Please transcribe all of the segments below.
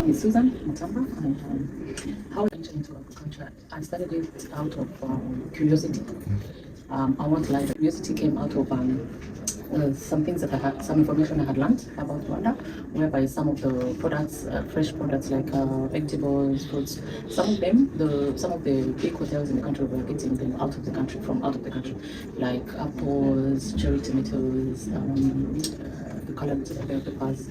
name is Susan Matamba, and how I entered into agriculture, I started it out of curiosity. I won't lie, the curiosity came out of some things that I had, some information I had learned about Rwanda, whereby some of the products, fresh products like vegetables, fruits, some of the big hotels in the country were getting them out of the country, from out of the country, like apples, cherry tomatoes, the colored bell peppers.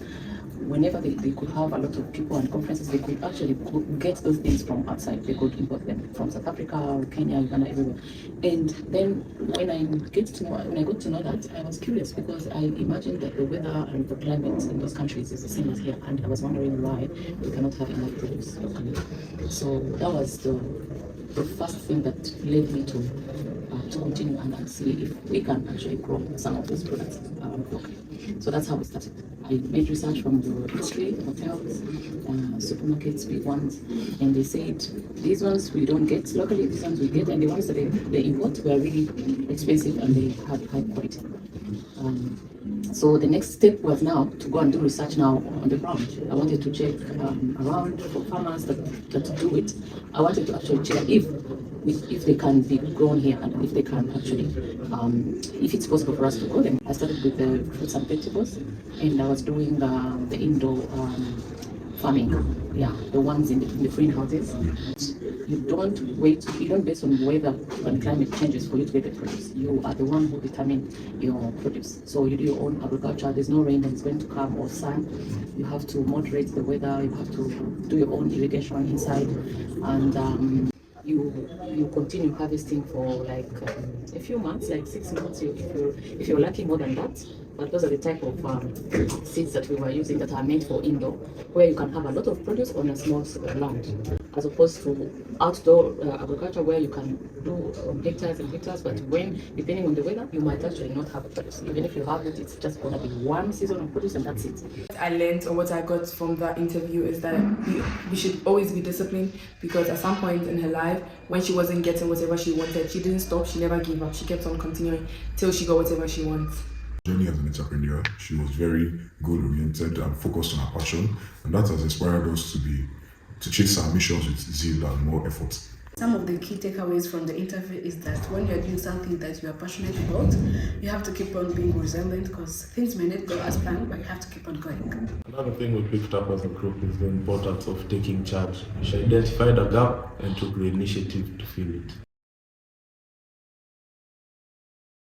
Whenever they could have a lot of people and conferences, they could actually get those things from outside. They could import them from South Africa, Kenya, Uganda, everywhere. And then when I got to know that, I was curious because I imagined that the weather and the climate in those countries is the same as here, and I was wondering why we cannot have enough produce locally. So that was the first thing that led me to continue and see if we can actually grow some of those products locally. So that's how we started. I made research from the industry, hotels, supermarkets, big ones, and they said these ones we don't get locally, these ones we get, and the ones that they import were really expensive and they had high quality. So the next step was now to go and do research now on the ground. I wanted to check around for farmers that do it. I wanted to actually check if they can be grown here and if they can actually, if it's possible for us to grow them. I started with the fruits and vegetables, and I was doing the indoor farming, the ones in the greenhouses. You don't base on weather and climate changes for you to get the produce. You are the one who determine your produce. So you do your own agriculture. There's no rain that's going to come or sun. You have to moderate the weather. You have to do your own irrigation inside, and you continue harvesting for like a few months, like 6 months, if you're lucky, more than that. But those are the type of seeds that we were using that are meant for indoor, where you can have a lot of produce on a small land, as opposed to outdoor agriculture where you can do hectares and hectares, but depending on the weather, you might actually not have a produce. Even if you have it, it's just going to be one season of produce and that's it. What I learned, or what I got from that interview, is that we should always be disciplined, because at some point in her life, when she wasn't getting whatever she wanted, she didn't stop, she never gave up, she kept on continuing till she got whatever she wants. Journey as an entrepreneur, she was very goal-oriented and focused on her passion, and that has inspired us to chase our missions with zeal and more effort. Some of the key takeaways from the interview is that when you're doing something that you are passionate about, you have to keep on being resilient, because things may not go as planned, but you have to keep on going. Another thing we picked up as a group is the importance of taking charge. She identified a gap and took the initiative to fill it.